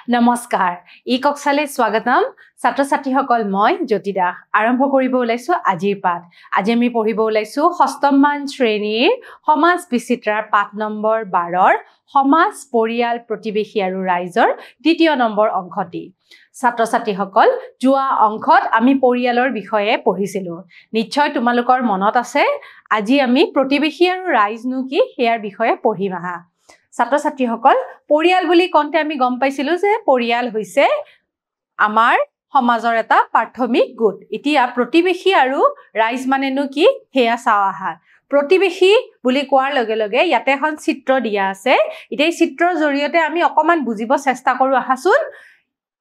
নমস্কাৰ ই কক্সালে স্বাগতম ছাত্ৰ ছাত্ৰীসকল মই জ্যোতি দাস আৰম্ভ কৰিব ওলাইছো আজিৰ পাঠ আজি আমি পঢ়িব ওলাইছো ষষ্ঠম মান শ্ৰেণীৰ সমাজ বিচিত্ৰাৰ পাঠ নম্বৰ 12ৰ সমাজ পৰিয়াল প্ৰতিবেশী আৰু ৰাইজৰ দ্বিতীয় নম্বৰ অংকটি ছাত্ৰ ছাত্ৰীসকল যোৱা অংকত আমি পৰিয়ালৰ বিষয়ে পঢ়িছিলো নিশ্চয় তোমালোকৰ মনত আছে আজি আমি প্ৰতিবেশী আৰু ৰাইজনো কি হেয়াৰ বিষয়ে পঢ়িম আহা ছাত্ৰ ছাত্ৰীসকল পৰিয়াল বুলি কওঁতে আমি গম পাইছিলো যে পৰিয়াল হৈছে আমাৰ সমাজৰ এটা প্ৰাথমিক গোট এতিয়া প্ৰতিবেশী আৰু ৰাইজ মানেনো কি হেয়া চাও আহা প্ৰতিবেশী বুলি কোৱাৰ লগে লগে ইয়াতে এখন চিত্ৰ দিয়া আছে এতিয়া এই চিত্ৰৰ জৰিয়তে আমি অকমান বুজিব চেষ্টা কৰো আহাচোন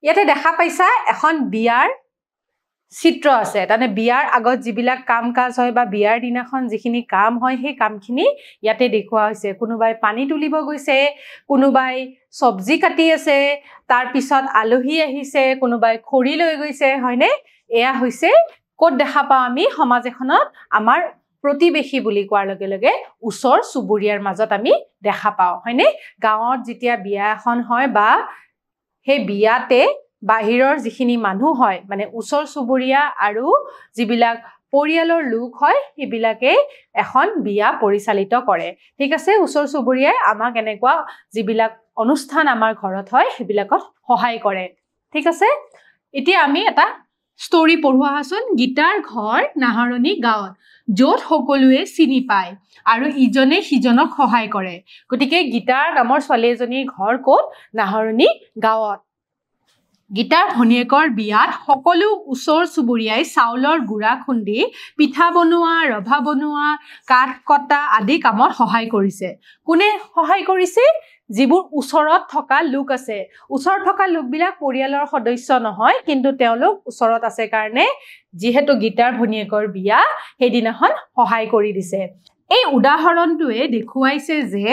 ইয়াতে দেখা পাইছা এখন বিয়াৰ চিত্ৰ আছে তানে বিয়াৰ আগত যিবিলাক কাম কাজ হয় বা বিয়াৰ দিনাখন যিখিনি কাম হয় সেই কামখিনি ইয়াতে দেখুৱা হৈছে কোনোবাই পানী তুলিব গৈছে কোনোবাই সবজি কাটি আছে তাৰ পিছত আলহী আহিছে কোনোবাই খৰি লৈ গৈছে হয়নে এয়া হৈছে ক'ত দেখা পাওঁ আমি সমাজ এখনত আমাৰ প্ৰতিবেশী বুলি কোৱাৰ লগে লগে ওচৰ চুবুৰীয়াৰ মাজত আমি দেখা পাওঁ হয়নে গাঁৱত যেতিয়া বিয়া এখন হয় বা সেই বিয়াতে বাহিৰৰ যিখিনি মানুহ হয় মানে ওচৰ চুবুৰীয়া আৰু যিবিলাক পৰিয়ালৰ লোক হয় সেইবিলাকে এখন বিয়া পৰিচালিত কৰে ঠিক আছে ওচৰ চুবুৰীয়াই আমাক এনেকুৱা যিবিলাক অনুষ্ঠান আমাৰ ঘৰত হয় সেইবিলাকত সহায় কৰে ঠিক আছে এতিয়া আমি এটা ষ্টৰী পঢ়োৱা হাচোন গীতাৰ ঘৰ নাহৰণি গাঁৱত য'ত সকলোৱে চিনি পায় আৰু ইজনে সিজনক সহায় কৰে গতিকে গীতাৰ নামৰ ছোৱালী এজনীৰ ঘৰ ক'ত নাহৰণি গাঁৱত গীতাৰ ভনীয়েকৰ বিয়াত সকলো ওচৰ চুবুৰীয়াই চাউলৰ গুড়া খুন্দি পিঠা বনোৱা ৰভা বনোৱা কাঠ কটা আদি কামত সহায় কৰিছে কোনে সহায় কৰিছে যিবোৰ ওচৰত থকা লোক আছে ওচৰত থকা লোকবিলাক পৰিয়ালৰ সদস্য নহয় কিন্তু তেওঁলোক ওচৰত আছে কাৰণে যিহেতু গীতাৰ ভনীয়েকৰ বিয়া সেইদিনাখন সহায় কৰি দিছে এই উদাহৰণটোৱে দেখুৱাইছে যে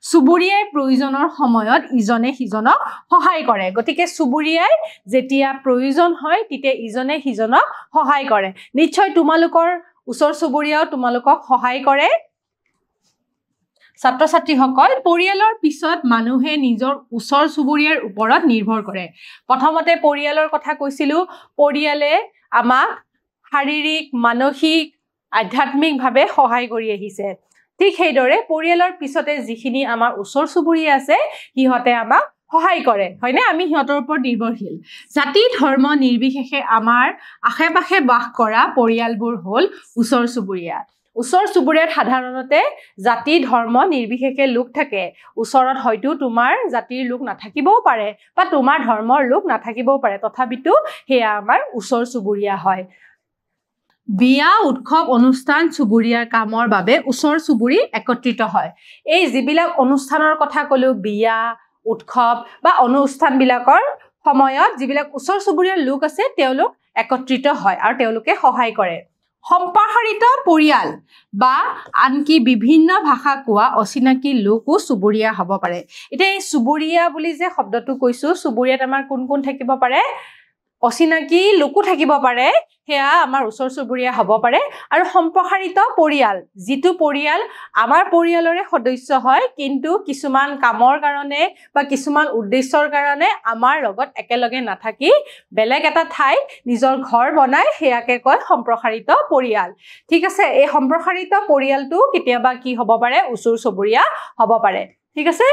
চুবুৰীয়াই প্ৰয়োজনৰ সময়ত ইজনে সিজনক সহায় কৰে গতিকে চুবুৰীয়াই যেতিয়া প্ৰয়োজন হয় তেতিয়া ইজনে সিজনক সহায় কৰে নিশ্চয় তোমালোকৰ ওচৰ চুবুৰীয়াও তোমালোকক সহায় কৰে ছাত্ৰ ছাত্ৰীসকল পৰিয়ালৰ পিছত মানুহে নিজৰ ওচৰ চুবুৰীয়াৰ ওপৰত নিৰ্ভৰ কৰে প্ৰথমতে পৰিয়ালৰ কথা কৈছিলো পৰিয়ালে আমাক শাৰীৰিক মানসিক আধ্যাত্মিকভাৱে সহায় কৰি আহিছে ঠিক সেইদৰে পৰিয়ালৰ পিছতে যিখিনি আমাৰ ওচৰ চুবুৰীয়া আছে সিহঁতে আমাক সহায় কৰে হয়নে আমি সিহঁতৰ ওপৰত নিৰ্ভৰশীল জাতি ধৰ্ম নিৰ্বিশেষে আমাৰ আশে-পাশে বাস কৰা পৰিয়ালবোৰ হ'ল ওচৰ চুবুৰীয়া ওচৰ চুবুৰীয়াত সাধাৰণতে জাতি ধৰ্ম নিৰ্বিশেষে লোক থাকে ওচৰত হয়তো তোমাৰ জাতিৰ লোক নাথাকিবও পাৰে বা তোমাৰ ধৰ্মৰ লোক নাথাকিবও পাৰে তথাপিতো হেয়া আমাৰ ওচৰ চুবুৰীয়া হয় বিয়া উৎসৱ অনুষ্ঠান চুবুৰীয়াৰ কামৰ বাবে ওচৰ চুবুৰী একত্ৰিত হয় এই যিবিলাক অনুষ্ঠানৰ কথা ক'লো বিয়া উৎসৱ বা অনুষ্ঠানবিলাকৰ সময়ত যিবিলাক ওচৰ চুবুৰীয়াৰ লোক আছে তেওঁলোক একত্ৰিত হয় আৰু তেওঁলোকে সহায় কৰে সম্প্ৰসাৰিত পৰিয়াল বা আনকি বিভিন্ন ভাষা কোৱা অচিনাকি লোকো চুবুৰীয়া হ'ব পাৰে এতিয়া এই চুবুৰীয়া বুলি যে শব্দটো কৈছো চুবুৰীয়াত আমাৰ কোন কোন থাকিব পাৰে অচিনাকি লোকো থাকিব পাৰে হেয়া আমাৰ ওচৰ চুবুৰীয়া হ'ব পাৰে আৰু সম্প্ৰসাৰিত পৰিয়াল যিটো পৰিয়াল আমাৰ পৰিয়ালৰে সদস্য হয় কিন্তু কিছুমান কামৰ কাৰণে বা কিছুমান উদ্দেশ্যৰ কাৰণে আমাৰ লগত একেলগে নাথাকি বেলেগ এটা ঠাইত নিজৰ ঘৰ বনাই হেয়াকে কয় সম্প্ৰসাৰিত পৰিয়াল ঠিক আছে এই সম্প্ৰসাৰিত পৰিয়ালটো কেতিয়াবা কি হ'ব পাৰে ওচৰ চুবুৰীয়া হ'ব পাৰে ঠিক আছে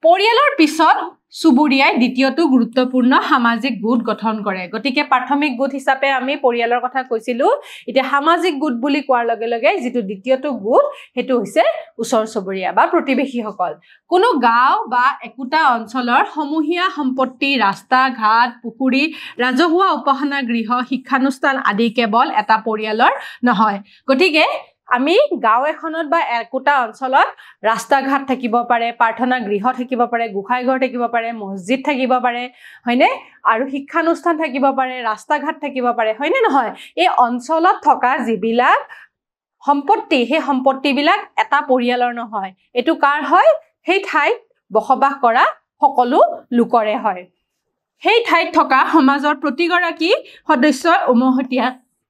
পৰিয়ালৰ পিছত চুবুৰীয়াই দ্বিতীয়টো গুৰুত্বপূৰ্ণ সামাজিক গোট গঠন কৰে গতিকে প্ৰাথমিক গোট হিচাপে আমি পৰিয়ালৰ কথা কৈছিলো এতিয়া সামাজিক গোট বুলি কোৱাৰ লগে লগে যিটো দ্বিতীয়টো গোট হেতু হৈছে ওচৰ চুবুৰীয়া বা প্ৰতিবেশীসকল কোনো গাঁও বা একোটা অঞ্চলৰ সমূহীয়া সম্পত্তি ৰাস্তা ঘাট পুখুৰী ৰাজহুৱা উপাসনা গৃহ শিক্ষানুষ্ঠান আদি কেৱল এটা পৰিয়ালৰ নহয় গতিকে আমি গাঁও এখনত বা একোটা অঞ্চলত ৰাস্তা ঘাট থাকিব পাৰে প্ৰাৰ্থনা গৃহ থাকিব পাৰে গোসাই ঘৰ থাকিব পাৰে মছজিদ থাকিব পাৰে হয়নে আৰু শিক্ষানুষ্ঠান থাকিব পাৰে ৰাস্তা ঘাট থাকিব পাৰে হয়নে নহয় এই অঞ্চলত থকা যিবিলাক সম্পত্তি সেই সম্পত্তিবিলাক এটা পৰিয়ালৰ নহয় এটো কাৰ হয় সেই ঠাইত বসবাস কৰা সকলো লোকৰে হয় সেই ঠাইত থকা সমাজৰ প্ৰতিগৰাকী সদস্যৰ উমহতীয়া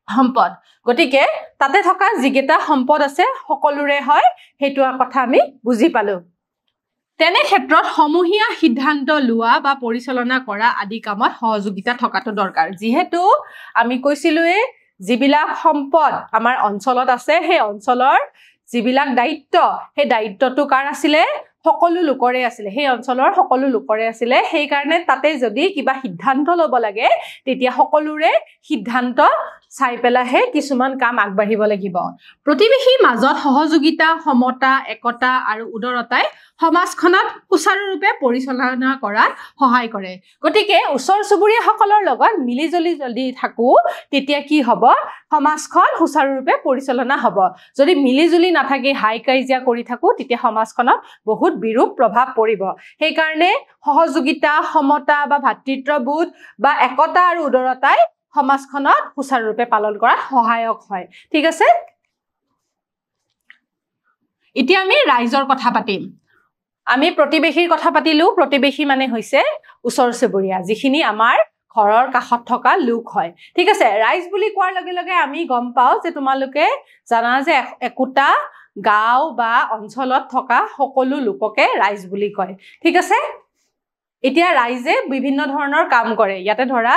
সম্পদ গতিকে তাতে থকা যিকেইটা সম্পদ আছে সকলোৰে হয় হেতু কথা আমি বুজি পালো তেনে ক্ষেত্ৰত সমূহীয়া সিদ্ধান্ত লোৱা বা পৰিচালনা কৰা আদি কামত সহযোগিতা থকাটো দৰকাৰ যিহেতু আমি কৈছিলোৱে যিবিলাক সম্পদ আমাৰ অঞ্চলত আছে সেই অঞ্চলৰ যিবিলাক দায়িত্ব সেই দায়িত্বটো কাৰ আছিলে সকলো লোকৰে আছিলে সেই অঞ্চলৰ সকলো লোকৰে আছিলে সেই কাৰণে তাতে যদি কিবা সিদ্ধান্ত ল'ব লাগে তেতিয়া সকলোৰে সিদ্ধান্ত চাই পেলাহে কিছুমান কাম আগবাঢ়িব লাগিব প্ৰতিবেশীৰ মাজত সহযোগিতা সমতা একতা আৰু উদাৰতাই সমাজখনত সুচাৰুৰূপে পৰিচালনা কৰাত সহায় কৰে গতিকে ওচৰ চুবুৰীয়াসকলৰ লগত মিলিজুলি যদি থাকো তেতিয়া কি হ'ব সমাজখন সুচাৰুৰূপে পৰিচালনা হ'ব যদি মিলিজুলি নাথাকি হাই কাজিয়া কৰি থাকো তেতিয়া সমাজখনত বহুত বিৰূপ প্ৰভাৱ পৰিব সেই কাৰণে সহযোগিতা সমতা বা ভাতৃত্ববোধ বা একতা আৰু উদাৰতাই সমাজখনত সুচাৰুৰূপে পালন কৰাত সহায়ক হয় ঠিক আছে এতিয়া আমি ৰাইজৰ কথা পাতিম আমি প্ৰতিবেশীৰ কথা পাতিলো প্ৰতিবেশী মানে হৈছে ওচৰ চুবুৰীয়া যিখিনি আমাৰ ঘৰৰ কাষত থকা লোক হয় ঠিক আছে ৰাইজ বুলি কোৱাৰ লগে লগে আমি গম পাও যে তোমালোকে জানা যে একোটা গাঁও বা অঞ্চলত থকা সকলো লোককে ৰাইজ বুলি কয় ঠিক আছে এতিয়া ৰাইজে বিভিন্ন ধৰণৰ কাম কৰে ইয়াতে ধৰা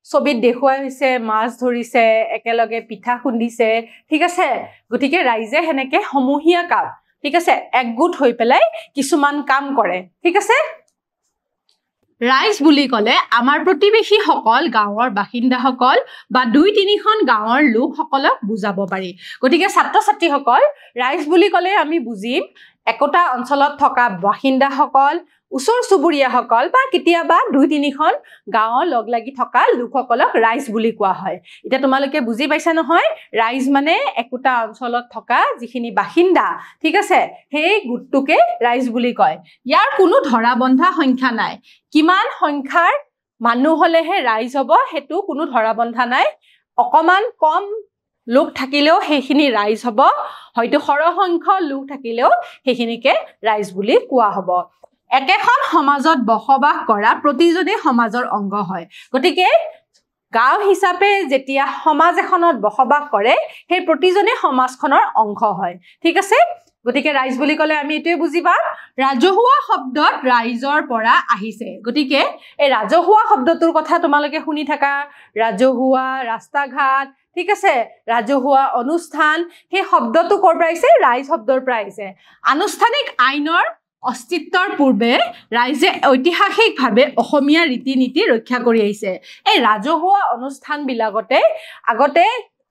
ছবিত দেখুৱাই হৈছে মাছ ধৰিছে একেলগে পিঠা খুন্দিছে ঠিক আছে গতিকে ৰাইজে হেনেকে সমূহীয়া কাম ঠিক আছে একগোট হৈ পেলাই কিছুমান কাম কৰে ঠিক আছে ৰাইজ বুলি ক'লে আমাৰ প্ৰতিবেশী সকল গাঁৱৰ বাসিন্দাসকল বা 2-3খন গাঁৱৰ লোকসকলক বুজাব পাৰি গতিকে ছাত্ৰ ছাত্ৰীসকল ৰাইজ বুলি ক'লে আমি বুজিম একোটা অঞ্চলত থকা বাসিন্দাসকল ওচৰ চুবুৰীয়াসকল বা কেতিয়াবা 2-3খন গাঁৱৰ লগ লাগি থকা লোকসকলক ৰাইজ বুলি কোৱা হয় এটা তোমালোকে বুজি পাইছা নহয় ৰাইজ মানে একোটা অঞ্চলত থকা যিখিনি বাসিন্দা ঠিক আছে সেই গুটটোকে ৰাইজ বুলি কয় ইয়াৰ কোনো ধৰা বন্ধা সংখ্যা নাই কিমান সংখ্যাৰ মানুহ হলেহে ৰাইজ হ'ব হেতু কোনো ধৰা বন্ধা নাই অকমান কম লোক থাকিলেও সেইখিনি ৰাইজ হ'ব হয়তো সৰহসংখ্যক লোক থাকিলেও সেইখিনিকে ৰাইজ বুলি কোৱা হ'ব একেখন সমাজত বসবাস কৰা প্ৰতিজনে সমাজৰ অংগ হয় গতিকে গাঁও হিচাপে যেতিয়া সমাজ এখনত বসবাস কৰে সেই প্ৰতিজনে সমাজখনৰ অংশ হয় ঠিক আছে গতিকে ৰাইজ বুলি ক'লে আমি এটোই বুজি পাম ৰাজহুৱা শব্দত ৰাইজৰ পৰা আহিছে গতিকে এই ৰাজহুৱা শব্দটোৰ কথা তোমালোকে শুনি থাকা ৰাজহুৱা ৰাস্তা ঘাট ঠিক আছে ৰাজহুৱা অনুষ্ঠান সেই শব্দটো কৰ পৰা আহিছে ৰাইজ শব্দৰ পৰা আহিছে আনুষ্ঠানিক আইনৰ অস্তিত্বৰ পূৰ্বে ৰাইজে ঐতিহাসিকভাৱে অসমীয়া ৰীতি নীতি ৰক্ষা কৰি আহিছে এই ৰাজহুৱা অনুষ্ঠানবিলাকতে আগতে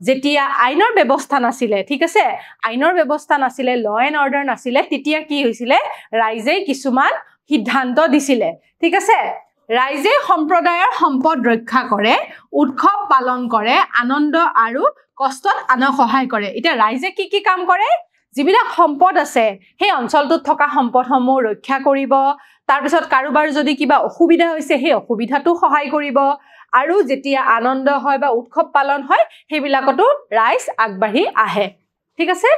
যেতিয়া আইনৰ ব্যৱস্থা নাছিলে ঠিক আছে আইনৰ ব্যৱস্থা নাছিলে ল এণ্ড অৰ্ডাৰ নাছিলে তেতিয়া কি হৈছিলে ৰাইজে কিছুমান সিদ্ধান্ত দিছিলে ঠিক আছে ৰাইজে সম্প্ৰদায়ৰ সম্পদ ৰক্ষা কৰে উৎসৱ পালন কৰে আনন্দ আৰু কষ্টত আনক সহায় কৰে এতিয়া ৰাইজে কি কাম কৰে যিবিলাক সম্পদ আছে সেই অঞ্চলটোত থকা সম্পদসমূহ ৰক্ষা কৰিব তাৰ পিছত কাৰোবাৰ যদি কিবা অসুবিধা হৈছে সেই অসুবিধাটো সহায় কৰিব আৰু যেতিয়া আনন্দ হয় বা উৎসৱ পালন হয় সেইবিলাকতো ৰাইজ আগবাঢ়ি আহে ঠিক আছে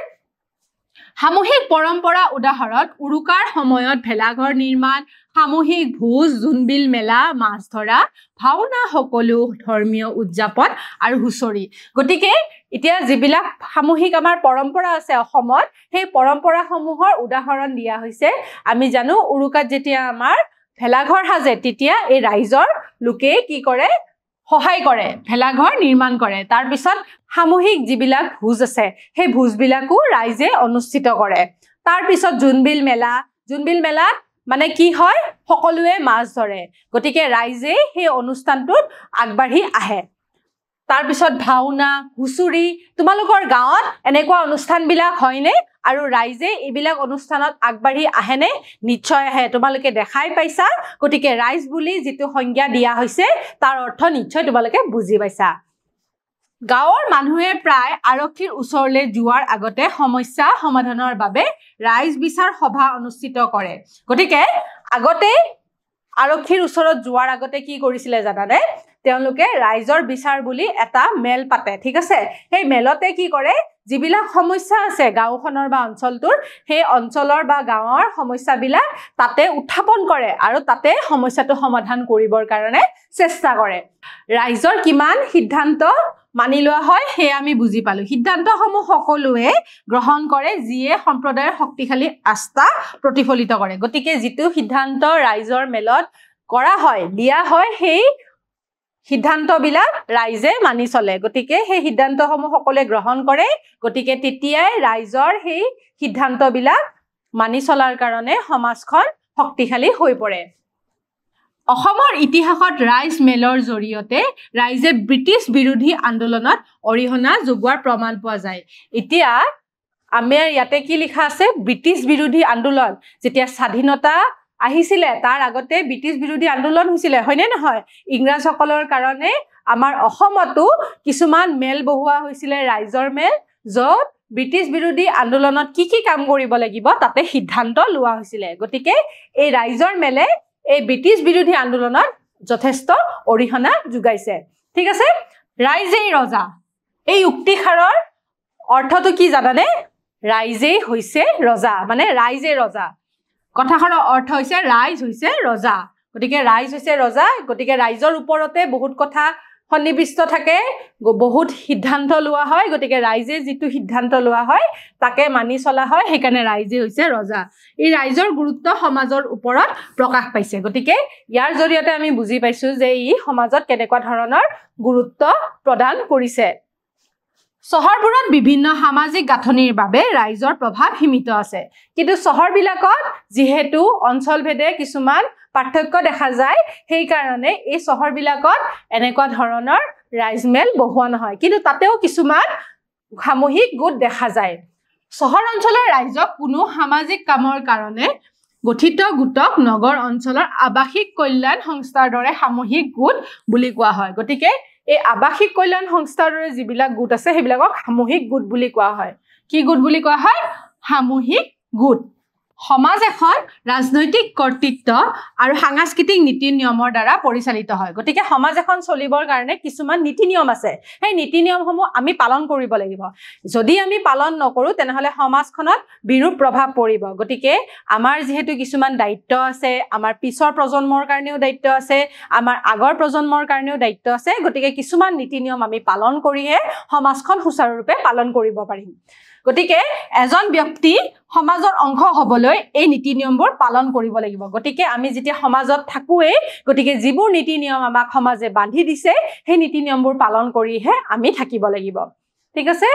সামূহিক পৰম্পৰা উদাহৰণ উৰুকাৰ সময়ত ভেলাঘৰ নিৰ্মাণ সামূহিক ভোজ জোনবিল মেলা মাছ ধৰা ভাওনা সকলো ধৰ্মীয় উদযাপন আৰু হুঁচৰি গতিকে এতিয়া যিবিলাক সামূহিক আমাৰ পৰম্পৰা আছে অসমত সেই পৰম্পৰাসমূহৰ উদাহৰণ দিয়া হৈছে আমি জানো উৰুকাত যেতিয়া আমাৰ ভেলাঘৰ সাজে তেতিয়া এই ৰাইজৰ লোকে কি কৰে সহায় কৰে ভেলাঘৰ নিৰ্মাণ কৰে তাৰ পিছত সামূহিক যিবিলাক ভোজ আছে সেই ভোজবিলাকো ৰাইজে অনুষ্ঠিত কৰে তাৰ পিছত জোনবিল মেলাত মানে কি হয় সকলোৱে মাছ ধৰে গতিকে ৰাইজে সেই অনুষ্ঠানটোত আগবাঢ়ি আহে তাৰ পিছত ভাওনা হুঁচৰি তোমালোকৰ গাঁৱত এনেকুৱা অনুষ্ঠানবিলাক হয়নে আৰু ৰাইজে এইবিলাক অনুষ্ঠানত আগবাঢ়ি আহেনে নিশ্চয় আহে তোমালোকে দেখাই পাইছা গতিকে ৰাইজ বুলি যিটো সংজ্ঞা দিয়া হৈছে তাৰ অৰ্থ নিশ্চয় তোমালোকে বুজি পাইছা গাঁৱৰ মানুহে প্ৰায় আৰক্ষীৰ ওচৰলৈ যোৱাৰ আগতে সমস্যা সমাধানৰ বাবে ৰাইজ বিচাৰ সভা অনুষ্ঠিত কৰে গতিকে আগতে আৰক্ষীৰ ওচৰত যোৱাৰ আগতে কি কৰিছিলে জানানে তেওঁলোকে ৰাইজৰ বিচাৰ বুলি এটা মেল পাতে ঠিক আছে সেই মেলতে কি কৰে যিবিলাক সমস্যা আছে গাঁওখনৰ বা অঞ্চলটোৰ সেই অঞ্চলৰ বা গাঁৱৰ সমস্যাবিলাক তাতে উত্থাপন কৰে আৰু তাতে সমস্যাটো সমাধান কৰিবৰ কাৰণে চেষ্টা কৰে ৰাইজৰ কিমান সিদ্ধান্ত মানি লোৱা হয় হে আমি বুজি পালো সিদ্ধান্তসমূহ সকলোৱে গ্ৰহণ কৰে যিয়ে সম্প্ৰদায়ৰ শক্তিশালী আস্থা প্ৰতিফলিত কৰে গতিকে যিটো সিদ্ধান্ত ৰাইজৰ মেলত কৰা হয় দিয়া হয় সেই সিদ্ধান্তবিলাক ৰাইজে মানি চলে গতিকে সেই সিদ্ধান্তসমূহ সকলোৱে গ্ৰহণ কৰে গতিকে তেতিয়াই ৰাইজৰ সেই সিদ্ধান্তবিলাক মানি চলাৰ কাৰণে সমাজখন শক্তিশালী হৈ পৰে অসমৰ ইতিহাসত ৰাইজ মেলৰ জৰিয়তে ৰাইজে ব্ৰিটিছ বিৰোধী আন্দোলনত অৰিহণা যোগোৱাৰ প্ৰমাণ পোৱা যায় এতিয়া আমাৰ ইয়াতে কি লিখা আছে ব্ৰিটিছ বিৰোধী আন্দোলন যেতিয়া স্বাধীনতা আহিছিলে তাৰ আগতে ব্ৰিটিছ বিৰোধী আন্দোলন হৈছিলে হয়নে নহয় ইংৰাজসকলৰ কাৰণে আমাৰ অসমতো কিছুমান মেল বহুৱা হৈছিলে ৰাইজৰ মেল য'ত ব্ৰিটিছ বিৰোধী আন্দোলনত কি কাম কৰিব লাগিব তাতে সিদ্ধান্ত লোৱা হৈছিলে গতিকে এই ৰাইজৰ মেলে এই ব্ৰিটিছ বিৰোধী আন্দোলনত যথেষ্ট অৰিহণা যোগাইছে ঠিক আছে ৰাইজেই ৰজা এই উক্তিষাৰৰ অৰ্থটো কি জানানে ৰাইজেই হৈছে ৰজা মানে ৰাইজেই ৰজা কথাষাৰৰ অৰ্থ হৈছে ৰাইজ হৈছে ৰজা গতিকে ৰাইজ হৈছে ৰজা গতিকে ৰাইজৰ ওপৰতে বহুত কথা সন্নিবিষ্ট থাকে বহুত সিদ্ধান্ত লোৱা হয় গতিকে ৰাইজে যিটো সিদ্ধান্ত লোৱা হয় তাকে মানি চলা হয় সেইকাৰণে ৰাইজে হৈছে ৰজা এই ৰাইজৰ গুৰুত্ব সমাজৰ ওপৰত প্ৰকাশ পাইছে গতিকে ইয়াৰ জৰিয়তে আমি বুজি পাইছো যে ই সমাজত কেনেকুৱা ধৰণৰ গুৰুত্ব প্ৰদান কৰিছে চহৰবোৰত বিভিন্ন সামাজিক গাঁথনিৰ বাবে ৰাইজৰ প্ৰভাৱ সীমিত আছে কিন্তু চহৰবিলাকত যিহেতু অঞ্চলভেদে কিছুমান পাৰ্থক্য দেখা যায় সেই কাৰণে এই চহৰবিলাকত এনেকুৱা ধৰণৰ ৰাইজমেল বহোৱা নহয় কিন্তু তাতেও কিছুমান সামূহিক গোট দেখা যায় চহৰ অঞ্চলৰ ৰাইজক কোনো সামাজিক কামৰ কাৰণে গঠিত গোটক নগৰ অঞ্চলৰ আৱাসিক কল্যাণ সংস্থাৰ দৰে সামূহিক গোট বুলি কোৱা হয় গতিকে এই আৱাসিক কল্যাণ সংস্থাৰ দৰে যিবিলাক গোট আছে সেইবিলাকক সামূহিক গোট বুলি কোৱা হয় কি গোট বুলি কোৱা হয় সামূহিক গোট সমাজ এখন ৰাজনৈতিক কৰ্তৃত্ব আৰু সাংস্কৃতিক নীতি নিয়মৰ দ্বাৰা পৰিচালিত হয় গতিকে সমাজ এখন চলিবৰ কাৰণে কিছুমান নীতি নিয়ম আছে সেই নীতি নিয়মসমূহ আমি পালন কৰিব লাগিব যদি আমি পালন নকৰো তেনেহলে সমাজখনত বিৰূপ প্ৰভাৱ পৰিব গতিকে আমাৰ যেহেতু কিছুমান দায়িত্ব আছে আমাৰ পিছৰ প্ৰজন্মৰ কাৰণেও দায়িত্ব আছে আমাৰ আগৰ প্ৰজন্মৰ কাৰণেও দায়িত্ব আছে গতিকে কিছুমান নীতি নিয়ম আমি পালন কৰিহে সমাজখন সুচাৰুৰূপে পালন কৰিব পাৰিম গতিকে এজন ব্যক্তি সমাজৰ অংশ হ'বলৈ এই নীতি নিয়মবোৰ পালন কৰিব লাগিব গতিকে আমি যেতিয়া সমাজত থাকোৱে গতিকে যিবোৰ নীতি নিয়ম আমাক সমাজে বান্ধি দিছে সেই নীতি নিয়মবোৰ পালন কৰিহে আমি থাকিব লাগিব ঠিক আছে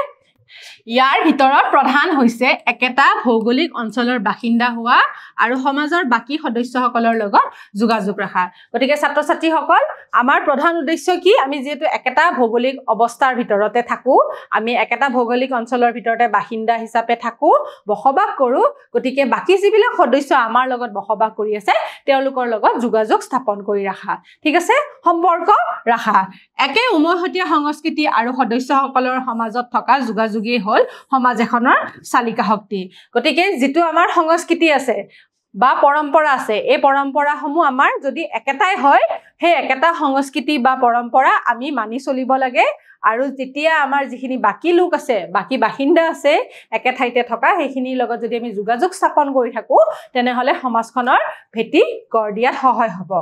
ইয়াৰ ভিতৰত প্ৰধান হৈছে একেটা ভৌগোলিক অঞ্চলৰ বাসিন্দা হোৱা আৰু সমাজৰ বাকি সদস্যসকলৰ লগত যোগাযোগ ৰাখা গতিকে ছাত্ৰ ছাত্ৰীসকল আমাৰ প্ৰধান উদ্দেশ্য কি আমি যেহেতু একেটা ভৌগোলিক অৱস্থাৰ ভিতৰতে থাকো আমি একেটা ভৌগোলিক অঞ্চলৰ ভিতৰতে বাসিন্দা হিচাপে থাকো বসবাস কৰো গতিকে বাকি যিবিলাক সদস্য আমাৰ লগত বসবাস কৰি আছে তেওঁলোকৰ লগত যোগাযোগ স্থাপন কৰি ৰাখা ঠিক আছে সম্পৰ্ক ৰাখা একে উমৈহতীয়া সংস্কৃতি আৰু সদস্যসকলৰ সমাজত থকা যোগাযোগেই হল সমাজ এখনৰ চালিকা শক্তি গতিকে যেটো আমাৰ সংস্কৃতি আছে বা পৰম্পৰা আছে এই পৰম্পৰাসমূহ আমাৰ যদি একেটাই হয় সেই একেটা সংস্কৃতি বা পৰম্পৰা আমি মানি চলিব লাগে আৰু যেতিয়া আমাৰ যিখিনি বাকি লোক আছে বাকি বাসিন্দা আছে একে ঠাইতে থকা সেইখিনিৰ লগত যদি আমি যোগাযোগ স্থাপন কৰি থাকো তেনেহলে সমাজখনৰ ভেটি গঢ় দিয়াত সহায় হ'ব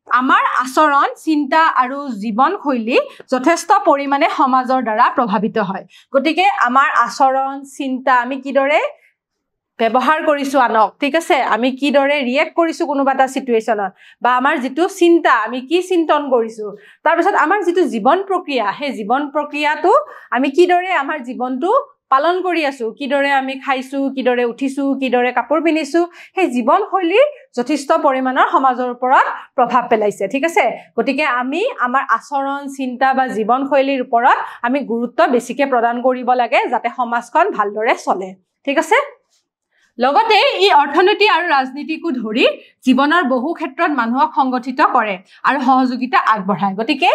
আমাৰ আচৰণ চিন্তা আৰু জীৱনশৈলী যথেষ্ট পৰিমাণে সমাজৰ দ্বাৰা প্ৰভাৱিত হয় গতিকে আমাৰ আচৰণ চিন্তা আমি কিদৰে ব্যৱহাৰ কৰিছো আনক ঠিক আছে আমি কিদৰে ৰিয়েক্ট কৰিছো কোনোবা এটা সিচুৱেচনত বা আমাৰ যেটো চিন্তা আমি কি চিন্তন কৰিছো তাৰ পিছত আমাৰ যেটো জীৱন প্ৰক্ৰিয়া সেই জীৱন প্ৰক্ৰিয়াটো আমি কিদৰে আমাৰ জীৱনটো পালন কৰি আছো কিদৰে আমি খাইছো কিদৰে উঠিছো কিদৰে কাপোৰ পিন্ধিছো সেই জীৱনশৈলী যথেষ্ট পৰিমাণৰ সমাজৰ ওপৰত প্ৰভাৱ পেলাইছে ঠিক আছে গতিকে আমি আমাৰ আচৰণ চিন্তা বা জীৱনশৈলীৰ ওপৰত আমি গুৰুত্ব বেছিকে প্ৰদান কৰিব লাগে যাতে সমাজখন ভালদৰে চলে ঠিক আছে লগতে ই অৰ্থনীতি আৰু ৰাজনীতিকো ধৰি জীৱনৰ বহু ক্ষেত্ৰত মানুহক সংগঠিত কৰে আৰু সহযোগিতা আগবঢ়ায় গতিকে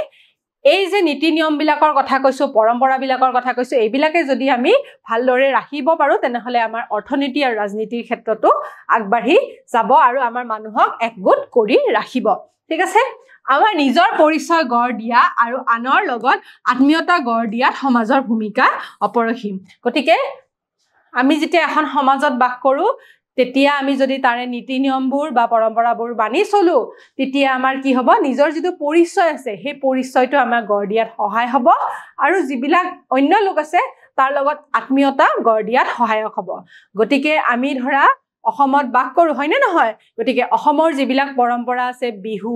এই যে নীতি নিয়ম বিলাকৰ কথা কৈছো পৰম্পৰা বিলাকৰ কথা কৈছো এইবিলাকে যদি আমি ভালদৰে ৰাখিব পাৰো তেনেহলে আমাৰ অৰ্থনীতি আৰু ৰাজনীতিৰ ক্ষেত্ৰতো আগবাঢ়ি যাব আৰু আমাৰ মানুহক একগোট কৰি ৰাখিব ঠিক আছে আমাৰ নিজৰ পৰিচয় গঢ় দিয়া আৰু আনৰ লগত আত্মীয়তা গঢ় দিয়াত সমাজৰ ভূমিকা অপৰিসীম গতিকে আমি যেতিয়া এখন সমাজত বাস কৰো তেতিয়া আমি যদি তাৰে নীতি নিয়মবোৰ বা পৰম্পৰাবোৰ মানি চলো তেতিয়া আমাৰ কি হ'ব নিজৰ যিটো পৰিচয় আছে সেই পৰিচয়টো আমাৰ গঢ় দিয়াত সহায় হ'ব আৰু যিবিলাক অন্য লোক আছে তাৰ লগত আত্মীয়তা গঢ় দিয়াত সহায়ক হ'ব গতিকে আমি ধৰা অসমত বাস কৰো হয়নে নহয় গতিকে অসমৰ যিবিলাক পৰম্পৰা আছে বিহু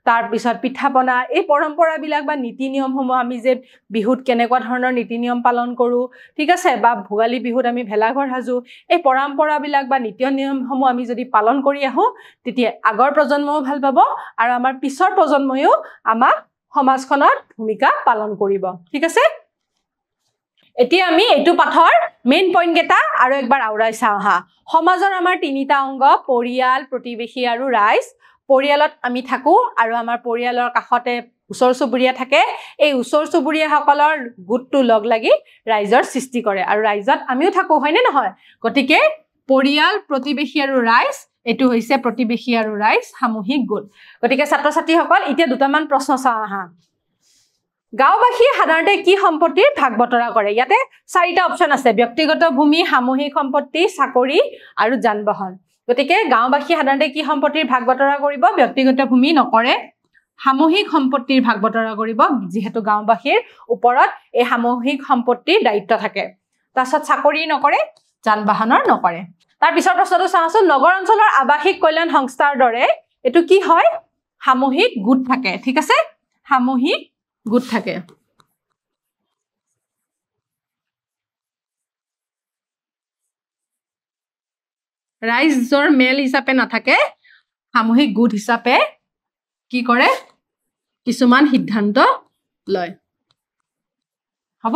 তাৰ পিছত পিঠাপনা এই পৰম্পৰাবিলাক বা নীতি নিয়মসমূহ আমি যে বিহুত কেনেকুৱা ধৰণৰ নীতি নিয়ম পালন কৰো ঠিক আছে বা ভোগালী বিহুত আমি ভেলাঘৰ সাজো এই পৰম্পৰাবিলাক বা নীতি নিয়মসমূহ আমি যদি পালন কৰি আহো তেতিয়া আগৰ প্ৰজন্মও ভাল পাব আৰু আমাৰ পিছৰ প্ৰজন্ময়ো আমাক সমাজখনত ভূমিকা পালন কৰিব ঠিক আছে এতিয়া আমি এইটো পাঠৰ মেইন পইণ্ট কেইটা আৰু একবাৰ আওৰাই চাওঁ হা সমাজৰ আমাৰ তিনিটা অংগ পৰিয়াল প্ৰতিবেশী আৰু ৰাইজ পৰিয়ালত আমি থাকো আৰু আমাৰ পৰিয়ালৰ কাষতে ওচৰ চুবুৰীয়া থাকে এই ওচৰ চুবুৰীয়াসকলৰ গোটটো লগ লাগি ৰাইজৰ সৃষ্টি কৰে আৰু ৰাইজত আমিও থাকো হয়নে নহয় গতিকে পৰিয়াল প্ৰতিবেশী আৰু ৰাইজ এটো হৈছে প্ৰতিবেশী আৰু ৰাইজ সামূহিক গোট গতিকে ছাত্ৰ ছাত্ৰীসকল এতিয়া দুটামান প্ৰশ্ন চাওঁ আহা গাঁওবাসী সাধাৰণতে কি সম্পত্তিৰ ভাগ বতৰা কৰে ইয়াতে চাৰিটা অপচন আছে ব্যক্তিগত ভূমি সামূহিক সম্পত্তি চাকৰি আৰু যান-বাহন গতিকে গাঁওবাসী সাধাৰণতে কি সম্পত্তিৰ ভাগ বতৰা কৰিব ব্যক্তিগত ভূমি নকৰে সামূহিক সম্পত্তিৰ ভাগ বতৰা কৰিব যিহেতু গাঁওবাসীৰ ওপৰত এই সামূহিক সম্পত্তিৰ দায়িত্ব থাকে তাৰছত চাকৰি নকৰে যান-বাহনৰ নকৰে তাৰ পিছৰ প্ৰশ্নটো চাওঁচোন নগৰ অঞ্চলৰ আৱাসিক কল্যাণ সংস্থাৰ দৰে এটো কি হয় সামূহিক গোট থাকে ঠিক আছে সামূহিক গোট থাকে ৰাইজৰ মেল হিচাপে নাথাকে সামূহিক গোট হিচাপে কি কৰে কিছুমান সিদ্ধান্ত লয় হ'ব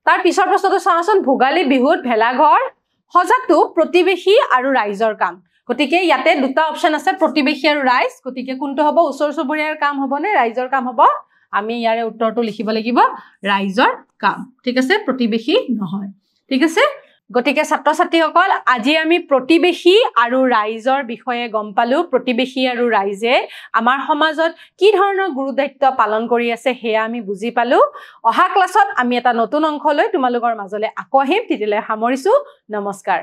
তাৰ পিছৰ প্ৰশ্নটো চাওঁচোন ভোগালী বিহুত ভেলাঘৰ সজাটো প্ৰতিবেশী আৰু ৰাইজৰ কাম গতিকে ইয়াতে দুটা অপচন আছে প্ৰতিবেশী আৰু ৰাইজ গতিকে কোনটো হ'ব ওচৰ চুবুৰীয়াৰ কাম হ'ব নে ৰাইজৰ কাম হ'ব আমি ইয়াৰে উত্তৰটো লিখিব লাগিব ৰাইজৰ কাম ঠিক আছে প্ৰতিবেশী নহয় ঠিক আছে গতিকে ছাত্ৰ ছাত্ৰীসকল আজি আমি প্ৰতিবেশী আৰু ৰাইজৰ বিষয়ে গম পালো প্ৰতিবেশী আৰু ৰাইজে আমাৰ সমাজত কি ধৰণৰ গুৰুদায়িত্ব পালন কৰি আছে হেয়া আমি বুজি পালো অহা ক্লাছত আমি এটা নতুন অংশ লৈ তোমালোকৰ মাজলৈ আকৌ আহিম তেতিয়ালৈ সামৰিছো নমস্কাৰ